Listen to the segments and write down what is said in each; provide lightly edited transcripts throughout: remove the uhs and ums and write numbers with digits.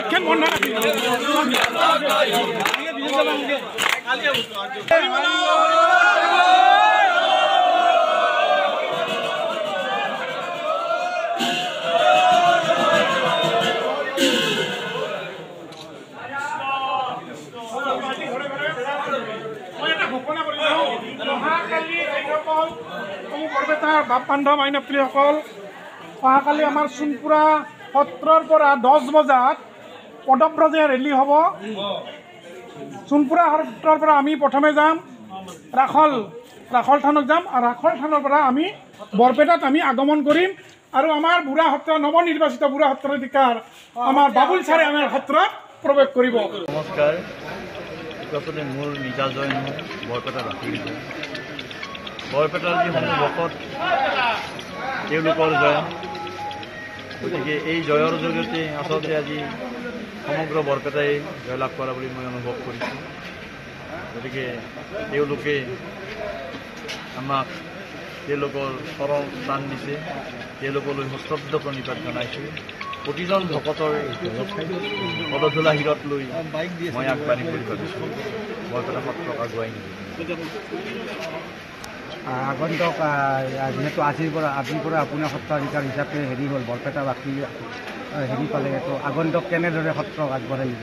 মাইকখন বন্ধ ৰাখি বৰপেটাৰ বাপ বান্ধৱ আইনপ্ৰিয়সকল অহাকালি আমাৰ সোণপুৰা সত্ৰৰ পৰা 10 বজাত পদব্ৰজে ৰেলী হ'ব। সোণপুৰা সত্ৰৰ পৰা আমি প্ৰথমে যাম ৰাখল থানত যাম আৰু ৰাখল থানৰ পৰা আমি বৰপেটাত আমি আগমন কৰিম আৰু আমাৰ বুঢ়া সত্ৰ নৱনিৰ্বাচিত বুঢ়া সত্ৰাধিকাৰ আমাৰ বাবুল ছাৰে আমাৰ সত্ৰত প্ৰৱেশ কৰিব। নমস্কাৰ। আচলতে মোৰ নিজা জয় নহয়, বৰপেটা বাসীৰ জয়। বৰপেটাৰ যিসমূহ ভকত তেওঁলোকৰ জয়। গতিকে এই জয়ৰ জৰিয়তে আচলতে আজি সমগ্ৰ বৰপেটাই জয়লাভ কৰা বুলি মই অনুভৱ কৰিছোঁ। গতিকে তেওঁলোকে আমাক তেওঁলোকৰ চৰণ স্থান দিছে, তেওঁলোকলৈ সশ্ৰদ্ধ প্ৰণিপাত জনাইছোঁ। প্ৰতিজন ভকতৰ পদধূলা শিৰত লৈ মই আগবাঢ়ি বুলি ভাবিছোঁ। বৰপেটা সত্ৰক আগুৱাই নিছোঁ। আগন্তুক যিহেতু আজিৰ পৰা আপোনাৰ সত্ৰাধিকাৰ হিচাপে হেৰি হ'ল বৰপেটাবাসী হেৰি পালে, তো আগন্তুক কেনেদৰে সত্ৰক আগবঢ়াই নিব?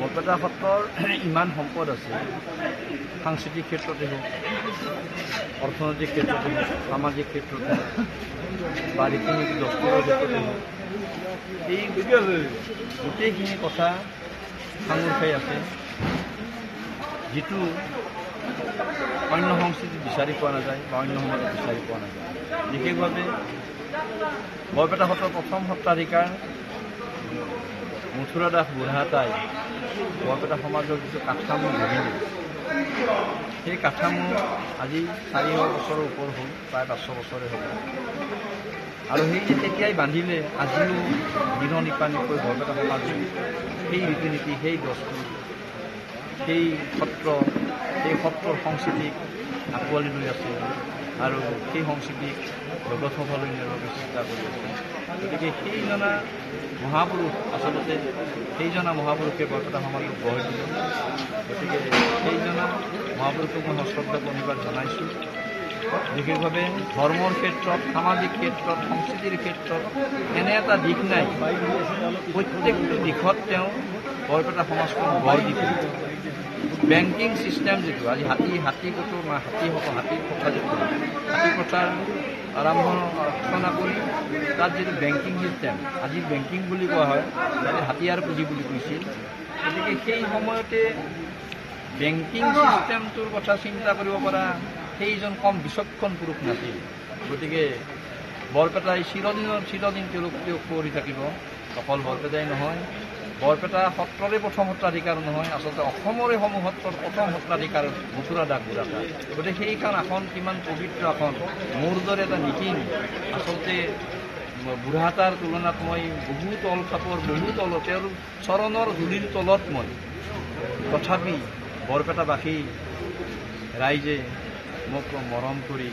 বৰপেটা সত্ৰৰ ইমান সম্পদ আছে, সাংস্কৃতিক ক্ষেত্ৰতে হওক, অৰ্থনৈতিক ক্ষেত্ৰতে হওক, সামাজিক ক্ষেত্ৰতে হওক বা ৰীতিনীতি দস্তুৰৰ ক্ষেত্ৰতে হওক, এই গোটেইখিনি কথা সাঙুৰ খাই আছে, যিটো অন্য সংস্কৃতিত বিচাৰি পোৱা নাযায় বা অন্য সমাজত বিচাৰি পোৱা নাযায়। বিশেষভাৱে বৰপেটা সত্ৰৰ প্ৰথম সত্ৰাধিকাৰ মথুৰা দাস বুঢ়াতাই বৰপেটা সমাজৰ যিটো কাঠামো গঢ়িলে, সেই কাঠামো আজি 400 বছৰৰ ওপৰ হ'ল, প্ৰায় 500 বছৰে হ'ল। আৰু সেই যে তেতিয়াই বান্ধিলে আজিও দিননিপানিকৈ বৰপেটা সমাজে সেই ৰীতি নীতি, সেই দস্তুৰ, সেই সত্ৰৰ সংস্কৃতিক আঁকোৱালি লৈ আছে আৰু সেই সংস্কৃতিক জগত সভালৈ নিয়াৰ চেষ্টা কৰি আছে। গতিকে সেইজনা মহাপুৰুষে বৰপেটা সমাজক গঢ় দিলে। গতিকে সেইজনা মহাপুৰুষক মই সশ্ৰদ্ধ প্ৰণিপাত জনাইছোঁ। বিশেষভাৱে ধৰ্মৰ ক্ষেত্ৰত, সামাজিক ক্ষেত্ৰত, সংস্কৃতিৰ ক্ষেত্ৰত এনে এটা দিশ নাই, প্ৰত্যেকটো দিশত তেওঁ বৰপেটা সমাজখন গঢ় দিছে। বেংকিং ছিষ্টেম যিটো আজি হাতী প্ৰথাৰ আৰম্ভণা কৰি তাত যিটো বেংকিং ছিষ্টেম, আজি বেংকিং বুলি কোৱা হয়, তাতে হাতিয়াৰ পুঁজি বুলি কৈছিল। গতিকে সেই সময়তে বেংকিং ছিষ্টেমটোৰ কথা চিন্তা কৰিব পৰা সেইজন কম বিচক্ষণ পুৰুষ নাছিল। গতিকে বৰপেটাই চিৰদিন তেওঁলোক কৰি থাকিব। অকল বৰপেটাই নহয়, বৰপেটা সত্ৰৰে প্ৰথম সত্ৰাধিকাৰ নহয়, আচলতে অসমৰে সমূহ সত্ৰৰ প্ৰথম সত্ৰাধিকাৰ মথুৰা দাস বুঢ়াতাই। গতিকে সেইখন আসন কিমান পবিত্ৰ আসন, মোৰ দৰে এটা নীতিন আচলতে বুঢ়াতাৰ তুলনাত মই বহু তল খাপৰ, বহু তল, তেওঁৰ চৰণৰ ধূলিৰ তলত মই। তথাপি বৰপেটাবাসী ৰাইজে মোক মৰম কৰি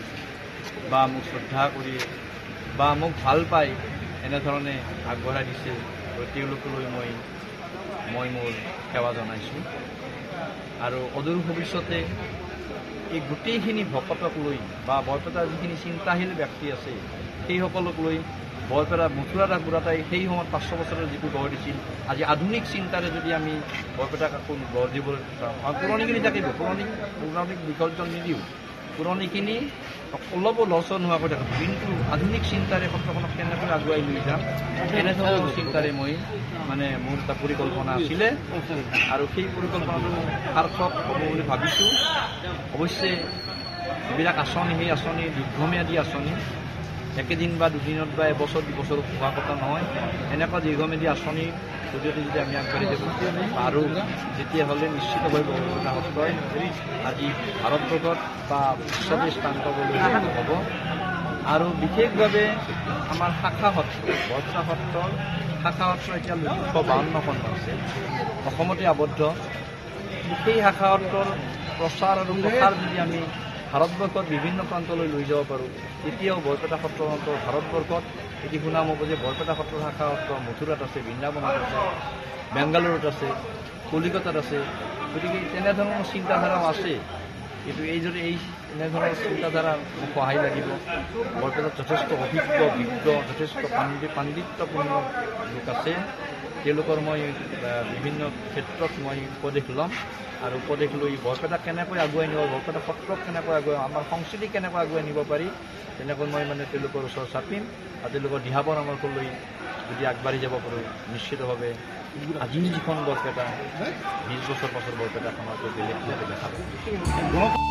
বা মোক শ্ৰদ্ধা কৰি বা মোক ভাল পাই এনেধৰণে আগবঢ়াই দিছে। তেওঁলোকলৈ মই মোৰ সেৱা জনাইছোঁ। আৰু অদূৰ ভৱিষ্যতে এই গোটেইখিনি ভকতক লৈ বা বৰপেটাৰ যিখিনি চিন্তাশীল ব্যক্তি আছে সেইসকলক লৈ বৰপেটা মথুৰা দাস বুঢ়াতাই সেই সময়ত 500 বছৰৰ যিটো গঢ় দিছিল, আজি আধুনিক চিন্তাৰে যদি আমি বৰপেটাক আকৌ গঢ় দিবলৈ চাওঁ, পুৰণিখিনি থাকিব, পুৰণিক বিসৰ্জন নিদিওঁ, পুৰণিখিনি অলপো লছ নোহোৱাকৈ থাকিব, কিন্তু আধুনিক চিন্তাৰে সত্ৰখনক কেনেকৈ আগুৱাই লৈ যাম এনেধৰণৰ চিন্তাৰে মই মোৰ এটা পৰিকল্পনা আছিলে আৰু সেই পৰিকল্পনাটো সাৰ্থক হ'ব বুলি ভাবিছোঁ। অৱশ্যে যিবিলাক আঁচনি, সেই আঁচনি দীৰ্ঘম্যাদী আঁচনি, একেদিন বা দুদিনত বা এবছৰ 2 বছৰত হোৱা কথা নহয়। এনেকুৱা দীৰ্ঘম্যাদী আঁচনিৰ জৰিয়তে যদি আমি আগবাঢ়ি যাব পাৰোঁ, তেতিয়াহ'লে নিশ্চিতভাৱে বৰপেটা সত্ৰই আজি ভাৰতবৰ্ষত বা বিশ্বতে স্থান পাবলৈ হ'ব। আৰু বিশেষভাৱে আমাৰ শাখা সত্ৰ, বৰপেটা সত্ৰৰ শাখা সত্ৰ এতিয়া 252খন আছে, অসমতে আবদ্ধ। সেই শাখা সত্ৰৰ প্ৰচাৰ আৰু প্ৰসাৰ যদি আমি ভাৰতবৰ্ষত বিভিন্ন প্ৰান্তলৈ লৈ যাব পাৰোঁ, তেতিয়াও বৰপেটা সত্ৰৰ ভাৰতবৰ্ষত এটি শুনা হ'ব যে বৰপেটা সত্ৰ শাখা সত্ৰ মথুৰাত আছে, বৃন্দাবনত আছে, বেংগালুৰুত আছে, কলিকতাত আছে। গতিকে তেনেধৰণৰ চিন্তাধাৰাও আছে। কিন্তু এই এনেধৰণৰ চিন্তাধাৰা সহায় লাগিব। বৰপেটাত যথেষ্ট অভিজ্ঞ বিজ্ঞ যথেষ্ট পাণ্ডিত্যপূৰ্ণ লোক আছে। তেওঁলোকৰ মই বিভিন্ন ক্ষেত্ৰত মই উপদেশ ল'ম আৰু উপদেশ লৈ বৰপেটা কেনেকৈ আগুৱাই নিব, বৰপেটা সত্ৰক কেনেকৈ আগুৱাই, আমাৰ সংস্কৃতি কেনেকৈ আগুৱাই নিব পাৰি, তেনেকৈ মই তেওঁলোকৰ ওচৰত চাপিম আৰু তেওঁলোকৰ দিহা পৰামৰ্শ লৈ যদি আগবাঢ়ি যাব পাৰোঁ, নিশ্চিতভাৱে আজিৰ যিখন বৰপেটা 20 বছৰ পাছৰ বৰপেটাখনতো বেলেগ দেখা পাব।